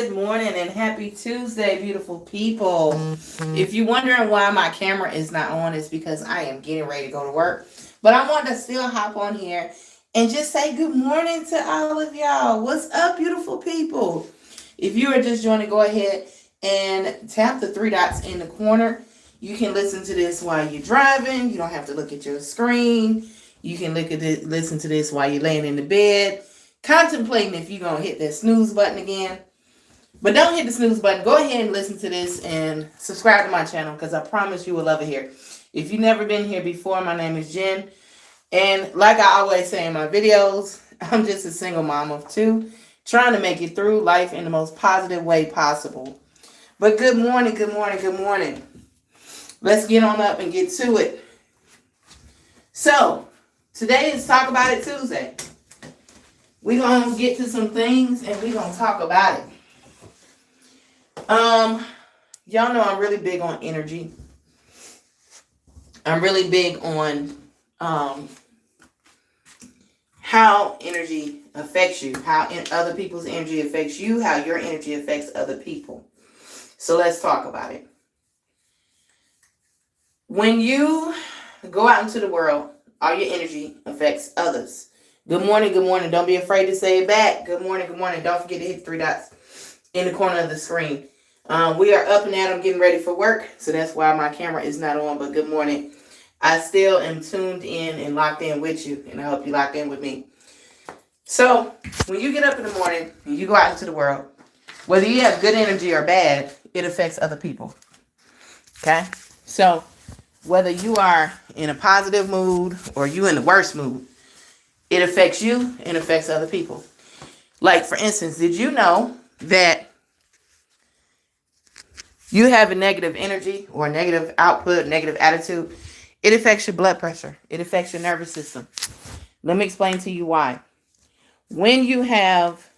Good morning and happy Tuesday, beautiful people. If you're wondering why my camera is not on, it's because I am getting ready to go to work. But I want to still hop on here and just say good morning to all of y'all. What's up, beautiful people? If you are just joining, go ahead and tap the three dots in the corner. You can listen to this while you're driving. You don't have to look at your screen. You can listen to this while you're laying in the bed, contemplating if you're going to hit that snooze button again. But don't hit the snooze button. Go ahead and listen to this and subscribe to my channel because I promise you will love it here. If you've never been here before, my name is Jen. And like I always say in my videos, I'm just a single mom of two trying to make it through life in the most positive way possible. But good morning, good morning, good morning. Let's get on up and get to it. So, today is Talk About It Tuesday. We're going to get to some things and we're going to talk about it. Y'all know I'm really big on energy. I'm really big on how energy affects you, how other people's energy affects you, how your energy affects other people. So let's talk about it. When you go out into the world, all your energy affects others. Good morning, good morning. Don't be afraid to say it back. Good morning, good morning. Don't forget to hit the three dots in the corner of the screen. We are up and at 'em getting ready for work, so that's why my camera is not on, but good morning. I still am tuned in and locked in with you, and I hope you locked in with me. So, when you get up in the morning and you go out into the world, whether you have good energy or bad, it affects other people. Okay? So, whether you are in a positive mood or you in the worst mood, it affects you and affects other people. Like, for instance, did you know that you have a negative energy or a negative output, negative attitude? It affects your blood pressure. It affects your nervous system. Let me explain to you why. When you have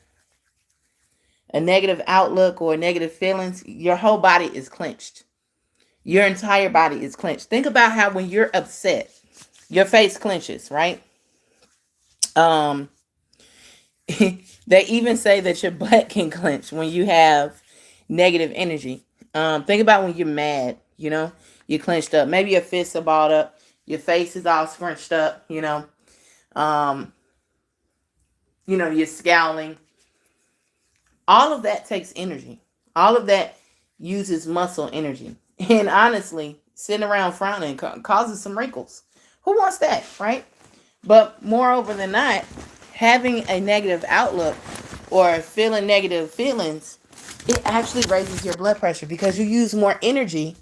a negative outlook or negative feelings, your whole body is clenched. Your entire body is clenched. Think about how when you're upset, your face clenches, right? Um, they even say that your butt can clench when you have negative energy. Think about when you're mad, you're clenched up. Maybe your fists are balled up, your face is all scrunched up, um, you're scowling. All of that takes energy. All of that uses muscle energy. And honestly, sitting around frowning causes some wrinkles. Who wants that, right? But moreover than not, having a negative outlook or feeling negative feelings, it actually raises your blood pressure because you use more energy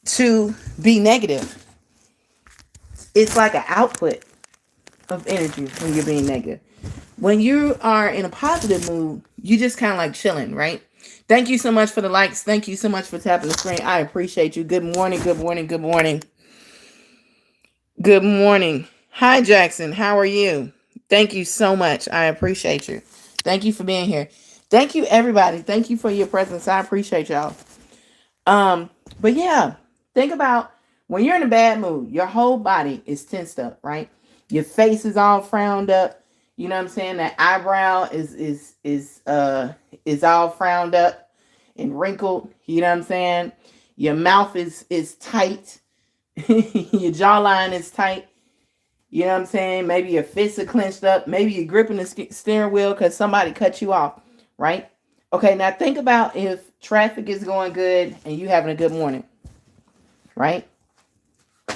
to be negative. It's like an output of energy when you're being negative. When you are in a positive mood, you just kind of like chilling, right? Thank you so much for the likes. Thank you so much for tapping the screen. I appreciate you. Good morning, good morning, good morning. Good morning. Hi, Jackson. How are you? Thank you so much. I appreciate you. Thank you for being here. Thank you, everybody. Thank you for your presence. I appreciate y'all. But yeah, think about when you're in a bad mood, your whole body is tensed up, right? Your face is all frowned up. You know what I'm saying? That eyebrow is all frowned up and wrinkled. You know what I'm saying? Your mouth is tight. Your jawline is tight. You know what I'm saying? Maybe your fists are clenched up. Maybe you're gripping the steering wheel because somebody cut you off, right? Okay, now think about if traffic is going good and you having a good morning, right?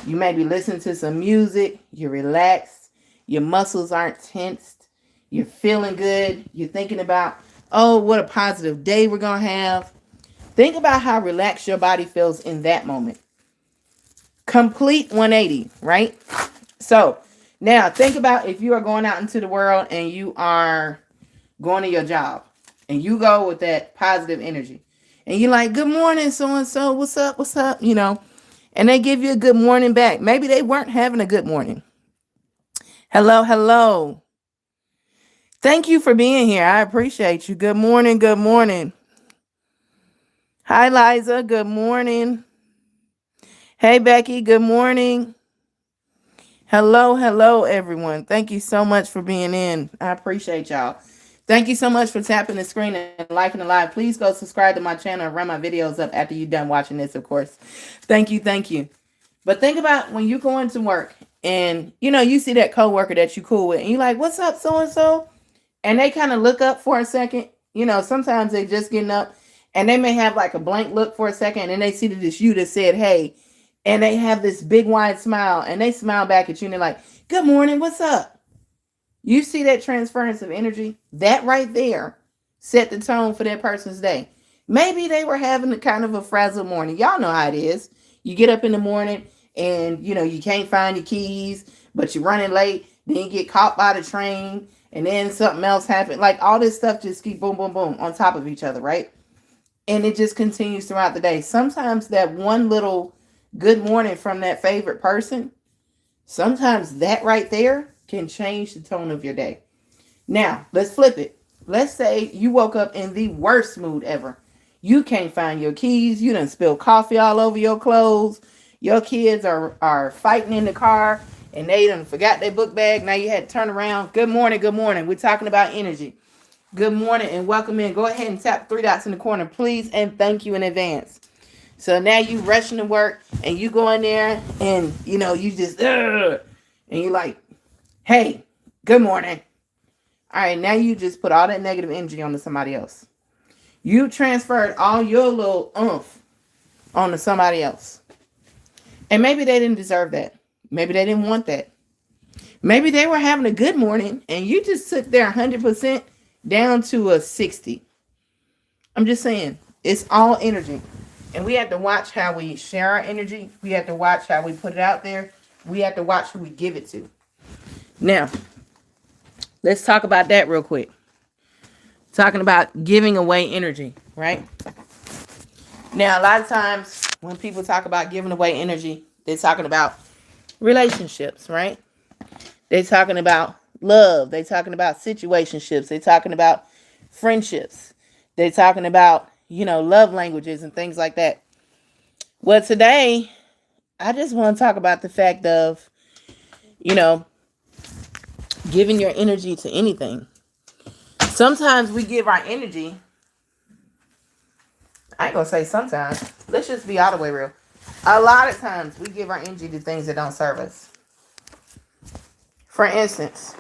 You may be listening to some music. You're relaxed. Your muscles aren't tensed. You're feeling good. You're thinking about, oh, what a positive day we're going to have. Think about how relaxed your body feels in that moment. Complete 180, right? So now think about if you are going out into the world and you are going to your job and you go with that positive energy and you're like, good morning, so-and-so, what's up, and they give you a good morning back. Maybe they weren't having a good morning. Hello. Thank you for being here. I appreciate you. Good morning, good morning. Hi, Liza. Good morning. Hey, Becky. Good morning. Hello, everyone. Thank you so much for being in. I appreciate y'all. Thank you so much for tapping the screen and liking the live. Please go subscribe to my channel and run my videos up after you're done watching this, of course. Thank you. Thank you. But think about when you go into work and, you see that coworker that you cool with and you're like, what's up, so-and-so? And they kind of look up for a second. Sometimes they just getting up and they may have like a blank look for a second. And then they see that it's you that said, hey, and they have this big wide smile and they smile back at you and they're like, good morning, what's up? You see that transference of energy? That right there set the tone for that person's day. Maybe they were having a kind of a frazzled morning. Y'all know how it is. You get up in the morning and, you can't find your keys, but you're running late. Then you get caught by the train and then something else happened. Like all this stuff just keep boom, boom, boom on top of each other, right? And it just continues throughout the day. Sometimes that one little good morning from that favorite person, sometimes that right there can change the tone of your day. Now, let's flip it. Let's say you woke up in the worst mood ever. You can't find your keys. You done spilled coffee all over your clothes. Your kids are fighting in the car and they done forgot their book bag. Now you had to turn around. Good morning. Good morning. We're talking about energy. Good morning and welcome in. Go ahead and tap 3 dots in the corner, please, and thank you in advance. So now you rushing to work and you go in there and, you just, and you're like, hey, good morning. All right, now you just put all that negative energy onto somebody else. You transferred all your little oomph onto somebody else. And maybe they didn't deserve that. Maybe they didn't want that. Maybe they were having a good morning and you just sit there 100% down to a 60. I'm just saying, it's all energy. And we have to watch how we share our energy. We have to watch how we put it out there. We have to watch who we give it to. Now, let's talk about that real quick. Talking about giving away energy, right? Now, a lot of times when people talk about giving away energy, they're talking about relationships, right? They're talking about love. They're talking about situationships. They're talking about friendships. They're talking about, love languages and things like that. Well, today, I just want to talk about the fact of, giving your energy to anything. Sometimes we give our energy. I ain't gonna say sometimes. Let's just be all the way real. A lot of times we give our energy to things that don't serve us. For instance,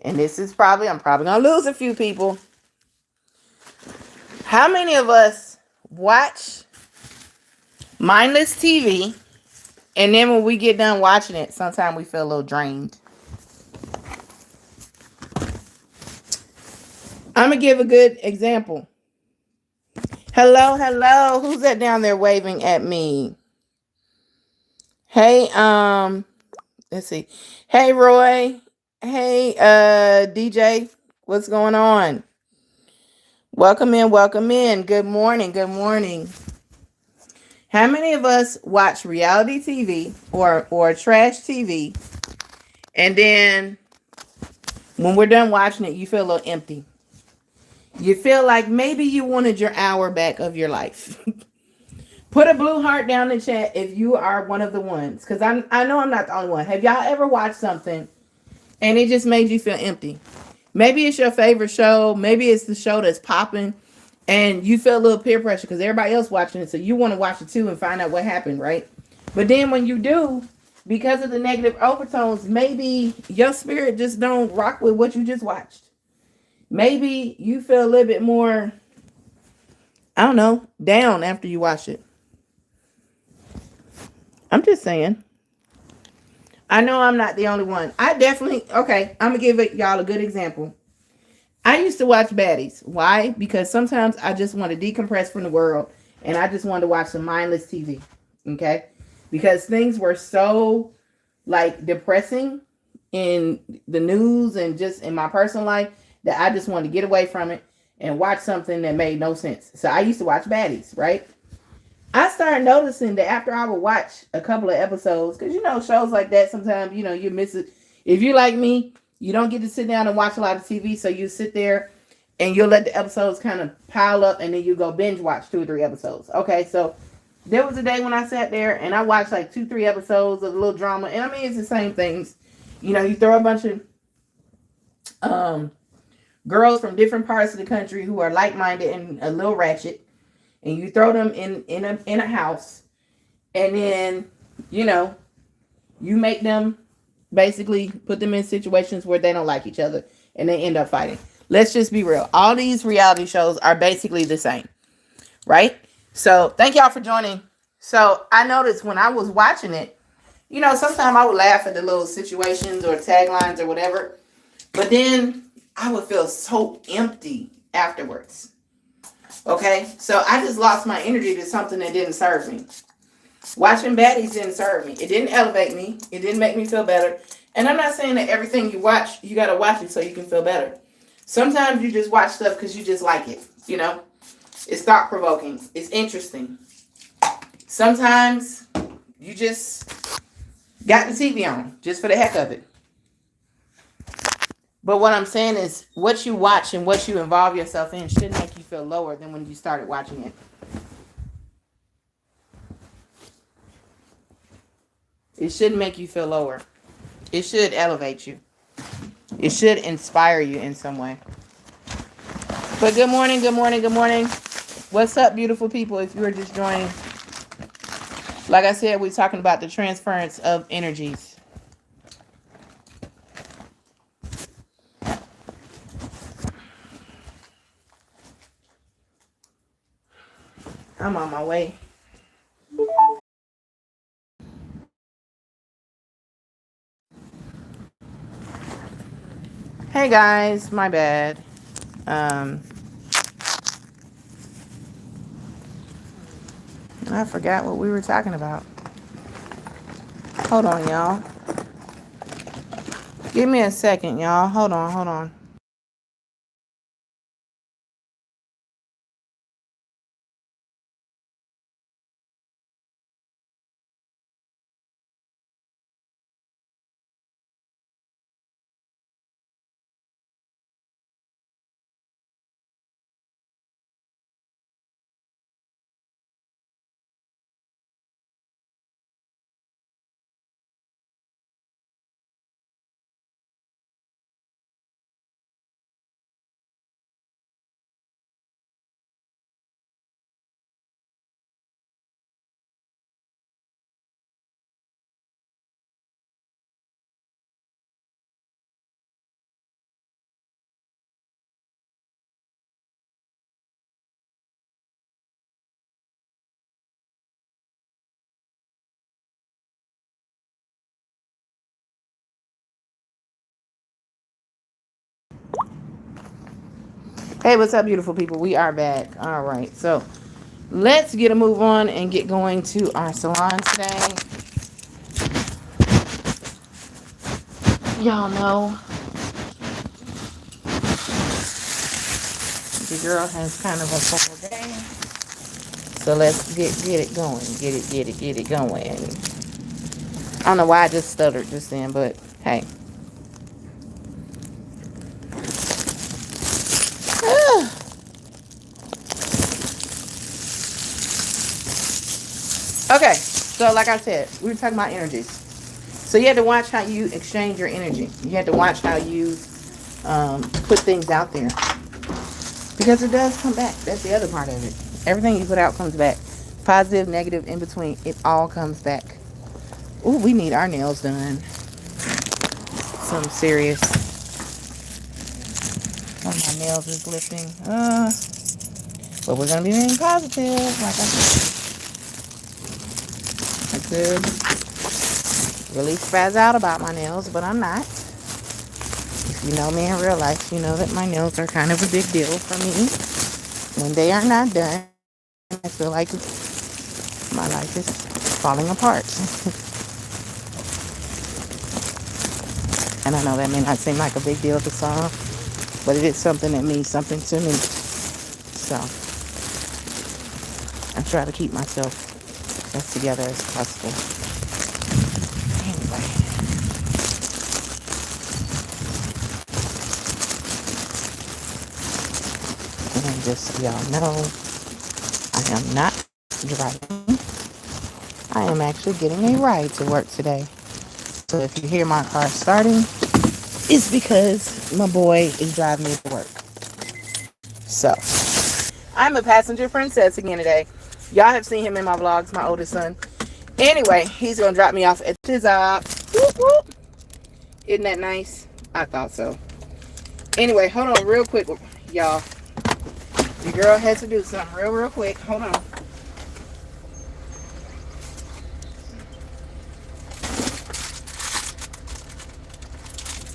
and this is I'm probably gonna lose a few people. How many of us watch mindless TV and then when we get done watching it, sometimes we feel a little drained? I'm going to give a good example. Hello. Who's that down there waving at me? Hey, let's see. Hey, Roy. Hey, DJ. What's going on? Welcome in. Good morning. How many of us watch reality TV or trash TV and then when we're done watching it, you feel a little empty? You feel like maybe you wanted your hour back of your life. Put a blue heart down in the chat if you are one of the ones. Because I know I'm not the only one. Have y'all ever watched something and it just made you feel empty? Maybe it's your favorite show. Maybe it's the show that's popping. And you feel a little peer pressure because everybody else watching it. So you want to watch it too and find out what happened, right? But then when you do, because of the negative overtones, maybe your spirit just don't rock with what you just watched. Maybe you feel a little bit more, I don't know, down after you watch it. I'm just saying. I know I'm not the only one. I'm going to give y'all a good example. I used to watch baddies. Why? Because sometimes I just want to decompress from the world and I just wanted to watch some mindless TV. Okay? Because things were so depressing in the news and just in my personal life that I just wanted to get away from it and watch something that made no sense. So I used to watch baddies, right? I started noticing that after I would watch a couple of episodes, because shows like that sometimes, you miss it. If you're like me, you don't get to sit down and watch a lot of TV, so you sit there and you'll let the episodes kind of pile up and then you go binge watch 2 or 3 episodes. Okay, so there was a day when I sat there and I watched 2, 3 episodes of a little drama. And I mean, it's the same things. You throw a bunch of girls from different parts of the country who are like-minded and a little ratchet, and you throw them in a house, and then, you know, you make them basically put them in situations where they don't like each other and they end up fighting. Let's just be real. All these reality shows are basically the same, right? So thank y'all for joining. So I noticed when I was watching it, you know, sometimes I would laugh at the little situations or taglines or whatever, but then I would feel so empty afterwards. Okay, so I just lost my energy to something that didn't serve me. Watching baddies didn't serve me. It didn't elevate me. It didn't make me feel better. And I'm not saying that everything you watch, you got to watch it so you can feel better. Sometimes you just watch stuff because you just like it. You know, it's thought provoking. It's interesting. Sometimes you just got the TV on just for the heck of it. But what I'm saying is what you watch and what you involve yourself in should make you feel lower than when you started watching it. It shouldn't make you feel lower. It should elevate you. It should inspire you in some way. But good morning, good morning, good morning. What's up, beautiful people? If you are just joining, like I said, we're talking about the transference of energies. I'm on my way. Hey guys, my bad. I forgot what we were talking about. Hold on, y'all. Give me a second, y'all. Hold on. Hey, what's up, beautiful people? We are back. All right, so let's get a move on and get going to our salon today. Y'all know the girl has kind of a full day, so let's get it going. Get it going. I don't know why I just stuttered just then, but hey. Okay, so like I said, we were talking about energies. So you had to watch how you exchange your energy. You had to watch how you put things out there. Because it does come back. That's the other part of it. Everything you put out comes back. Positive, negative, in between. It all comes back. Ooh, we need our nails done. Something serious. One of my nails is lifting. But we're going to be being positive. Like I said. I could really spaz out about my nails, but I'm not. If you know me in real life, you know that my nails are kind of a big deal for me. When they are not done, I feel like my life is falling apart. And I know that may not seem like a big deal to some, but it is something that means something to me. So I try to keep myself as together as possible. Anyway. And just so y'all know, I am not driving. I am actually getting a ride to work today. So if you hear my car starting, it's because my boy is driving me to work. So, I'm a passenger princess again today. Y'all have seen him in my vlogs, my oldest son. Anyway, he's going to drop me off at his job. Whoop, whoop. Isn't that nice? I thought so. Anyway, hold on real quick, y'all. Your girl had to do something real quick. Hold on.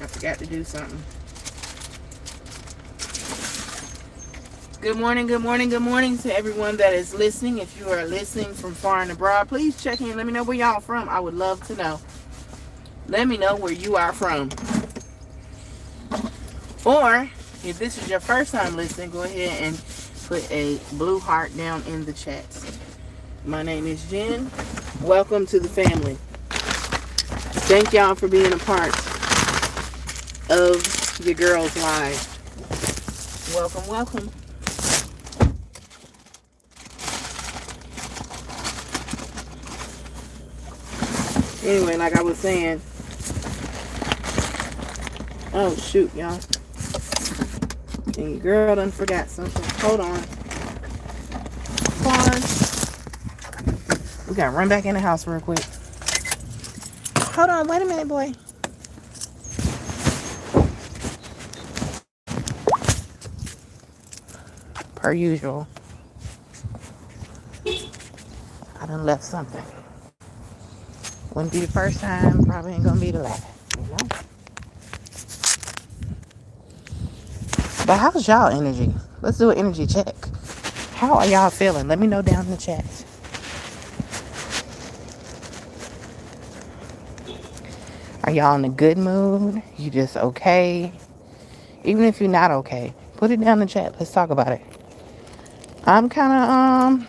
I forgot to do something. Good morning to everyone that is listening. If you are listening from far and abroad, please check in. Let me know where y'all from. I would love to know. Let me know where you are from. Or, if this is your first time listening, go ahead and put a blue heart down in the chat. My name is Jen. Welcome to the family. Thank y'all for being a part of your girls' lives. Welcome. Anyway, like I was saying, oh shoot, y'all. And your girl done forgot something. Hold on. Pause. We gotta run back in the house real quick. Hold on, wait a minute, boy. Per usual, I done left something. Wouldn't be the first time, probably ain't gonna be the last, you know? But how's y'all energy? Let's do an energy check. How are y'all feeling? Let me know down in the chat. Are y'all in a good mood? You just okay? Even if you're not okay, put it down in the chat. Let's talk about it. I'm kind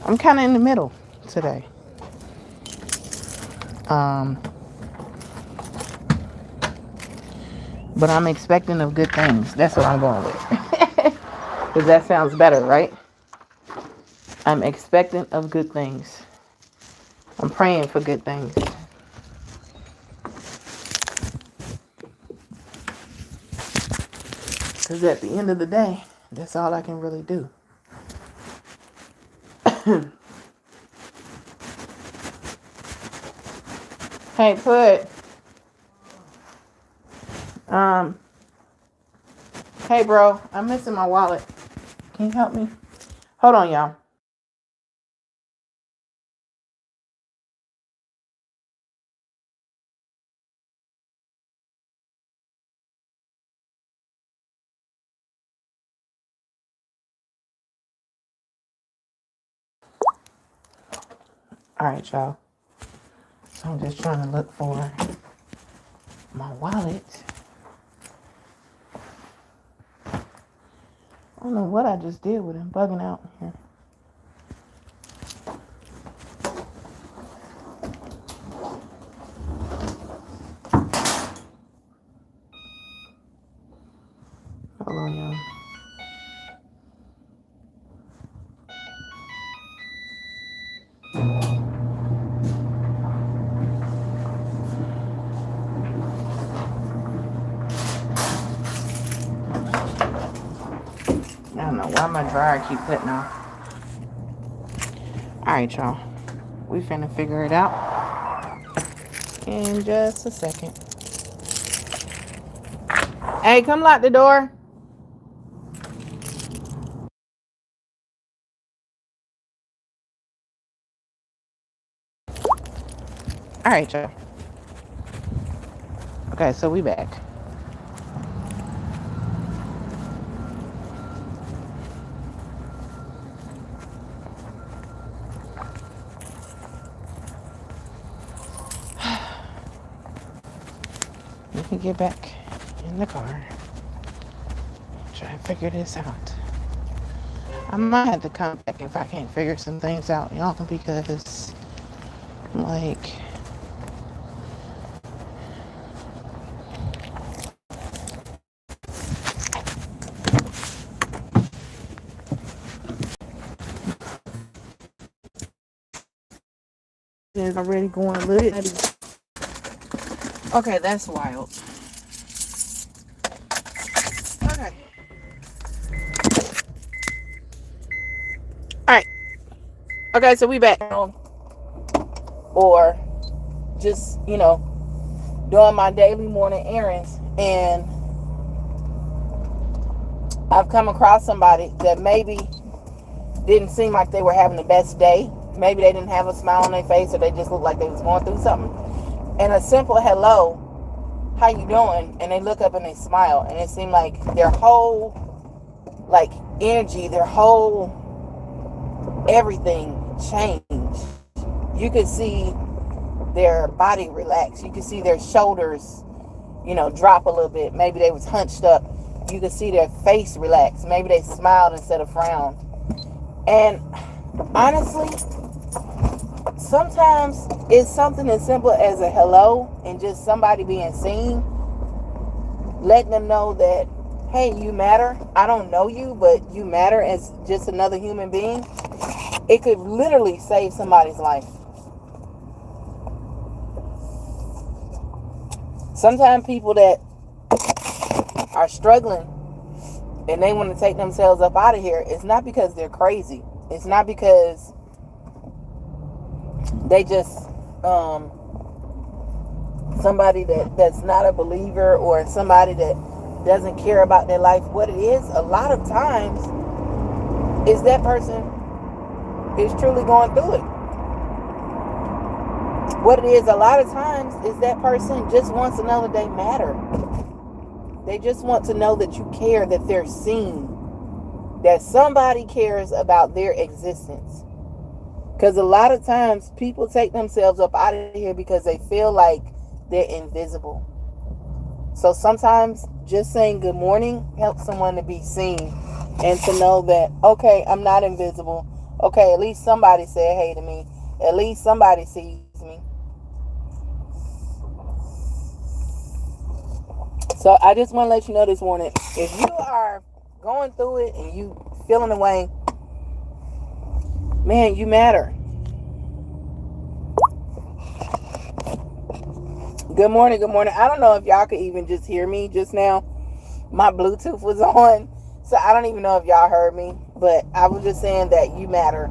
of in the middle today. But I'm expecting of good things. That's what I'm going with. Because that sounds better, right? I'm expectant of good things. I'm praying for good things. Because at the end of the day, that's all I can really do. Hey, hey, bro, I'm missing my wallet. Can you help me? Hold on, y'all. All right, y'all. So I'm just trying to look for my wallet. I don't know what I just did with it. Bugging out here. Hold on, y'all. I don't know why my dryer keep cutting off. Alright, y'all. We finna figure it out in just a second. Hey, come lock the door. Alright, y'all. Okay, so we back. We can get back in the car. Try and figure this out. I might have to come back if I can't figure some things out, y'all, because, like, it's already going a little bit. Okay, that's wild. Okay. Okay, so we back. Or just, doing my daily morning errands, and I've come across somebody that maybe didn't seem like they were having the best day. Maybe they didn't have a smile on their face, or they just looked like they was going through something. And a simple hello, how you doing? And they look up and they smile, and it seemed like their whole energy, their whole everything changed. You could see their body relax. You could see their shoulders, drop a little bit. Maybe they was hunched up. You could see their face relax. Maybe they smiled instead of frowned. And honestly, sometimes it's something as simple as a hello and just somebody being seen, letting them know that, hey, you matter. I don't know you, but you matter as just another human being. It could literally save somebody's life. Sometimes people that are struggling and they want to take themselves up out of here, it's not because they're crazy. It's not because they just somebody that's not a believer, or somebody that doesn't care about their life. What it is, a lot of times, is that person is truly going through it. What it is, a lot of times, is that person just wants to know that they matter. They just want to know that you care, that they're seen, that somebody cares about their existence. Because a lot of times people take themselves up out of here because they feel like they're invisible. So sometimes just saying good morning helps someone to be seen and to know that, okay, I'm not invisible. Okay, at least somebody said hey to me. At least somebody sees me. So I just want to let you know this morning, if you are going through it and you feeling away, man, you matter. Good morning, good morning. I don't know if y'all could even just hear me just now. My Bluetooth was on, so I don't even know if y'all heard me, but I was just saying that you matter.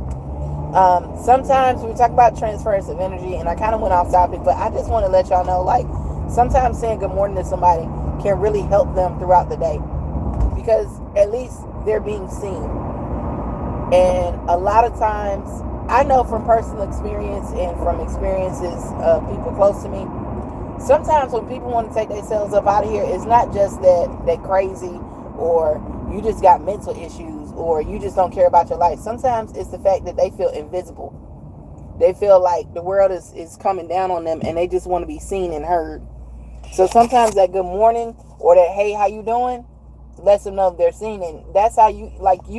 Sometimes we talk about transference of energy, and I kind of went off topic, but I just want to let y'all know, like, sometimes saying good morning to somebody can really help them throughout the day, because at least they're being seen. And a lot of times, I know from personal experience and from experiences of people close to me, sometimes when people want to take themselves up out of here, it's not just that they're crazy, or you just got mental issues, or you just don't care about your life. Sometimes it's the fact that they feel invisible. They feel like the world is coming down on them, and they just want to be seen and heard. So sometimes that good morning or that hey, how you doing, lets them know they're seen. And that's how you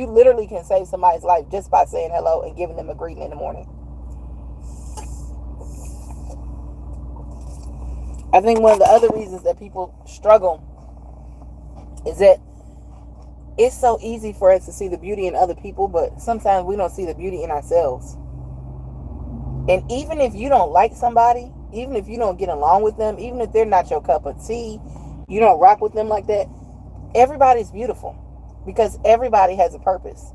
literally can save somebody's life just by saying hello and giving them a greeting in the morning. I think one of the other reasons that people struggle is that it's so easy for us to see the beauty in other people, but sometimes we don't see the beauty in ourselves. And even if you don't like somebody, even if you don't get along with them, even if they're not your cup of tea, you don't rock with them like that, everybody's beautiful, because everybody has a purpose.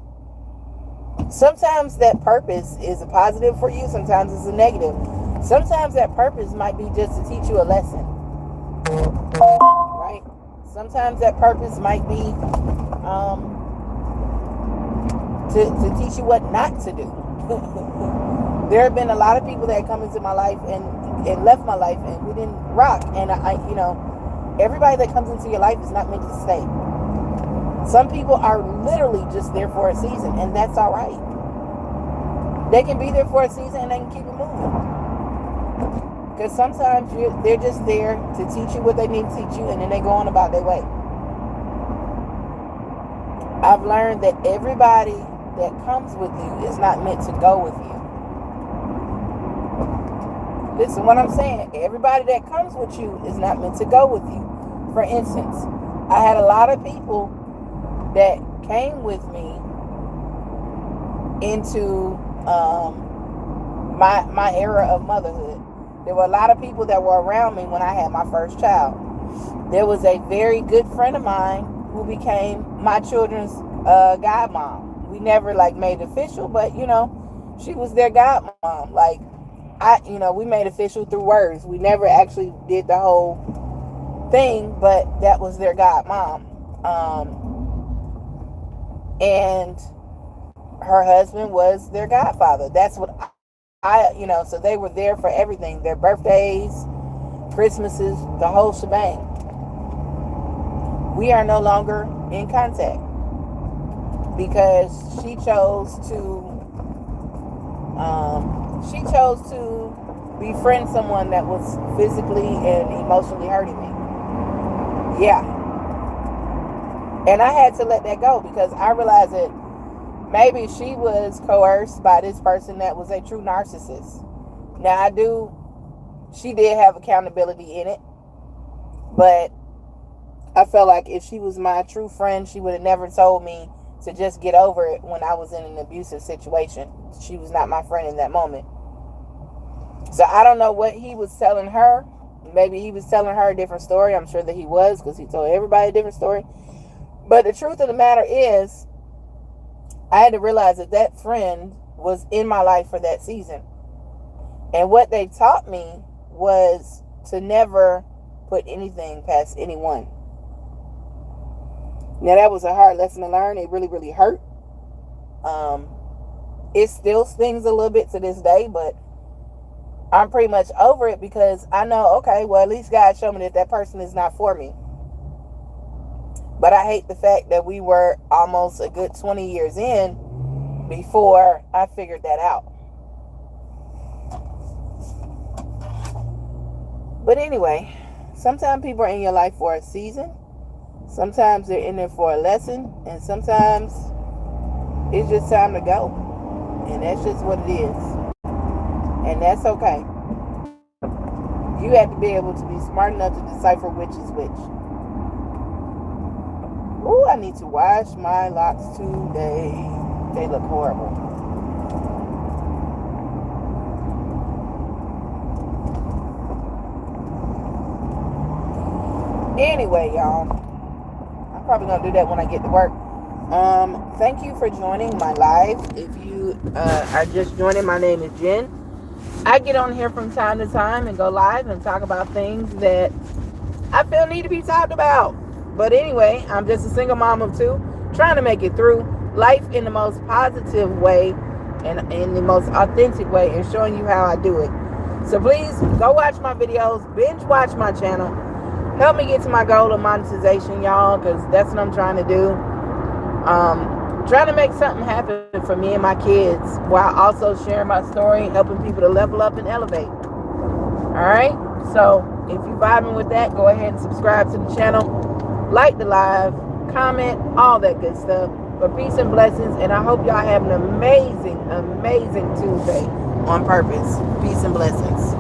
Sometimes that purpose is a positive for you, sometimes it's a negative. Sometimes that purpose might be just to teach you a lesson, right? Sometimes that purpose might be to teach you what not to do. There have been a lot of people that come into my life and left my life, and we didn't rock. And everybody that comes into your life is not meant to stay. Some people are literally just there for a season, and that's all right. They can be there for a season and they can keep it moving. Because sometimes they're just there to teach you what they need to teach you, and then they go on about their way. I've learned that everybody that comes with you is not meant to go with you. Listen what I'm saying. Everybody that comes with you is not meant to go with you. For instance, I had a lot of people that came with me into my era of motherhood. There were a lot of people that were around me when I had my first child. There was a very good friend of mine who became my children's godmom. We never made it official, but She was their godmom. Like, we made official through words. We never actually did the whole thing, but that was their godmom. And her husband was their godfather. That's what so they were there for everything. Their birthdays, Christmases, the whole shebang. We are no longer in contact because she chose to befriend someone that was physically and emotionally hurting me. Yeah. And I had to let that go because I realized that maybe she was coerced by this person that was a true narcissist. Now, she did have accountability in it, but I felt like if she was my true friend, she would have never told me to just get over it when I was in an abusive situation. She was not my friend in that moment. So I don't know what he was telling her. Maybe he was telling her a different story. I'm sure that he was, because he told everybody a different story. But the truth of the matter is, I had to realize that friend was in my life for that season. And what they taught me was to never put anything past anyone. Now, that was a hard lesson to learn. It really, really hurt. It still stings a little bit to this day, but I'm pretty much over it because I know, okay, well, at least God showed me that person is not for me. But I hate the fact that we were almost a good 20 years in before I figured that out. But anyway, sometimes people are in your life for a season. Sometimes they're in there for a lesson. And sometimes it's just time to go. And that's just what it is. And that's okay. You have to be able to be smart enough to decipher which is which. Ooh, I need to wash my locks today. They look horrible. Anyway, y'all, I'm probably going to do that when I get to work. Thank you for joining my live. If you are just joining, my name is Jen. I get on here from time to time and go live and talk about things that I feel need to be talked about. But anyway, I'm just a single mom of two, trying to make it through life in the most positive way and in the most authentic way, and showing you how I do it. So please go watch my videos, binge watch my channel. Help me get to my goal of monetization, y'all, because that's what I'm trying to do. Trying to make something happen for me and my kids while also sharing my story, helping people to level up and elevate. Alright? So if you're vibing with that, go ahead and subscribe to the channel, like the live, comment, all that good stuff. But peace and blessings, and I hope y'all have an amazing, amazing Tuesday on purpose. Peace and blessings.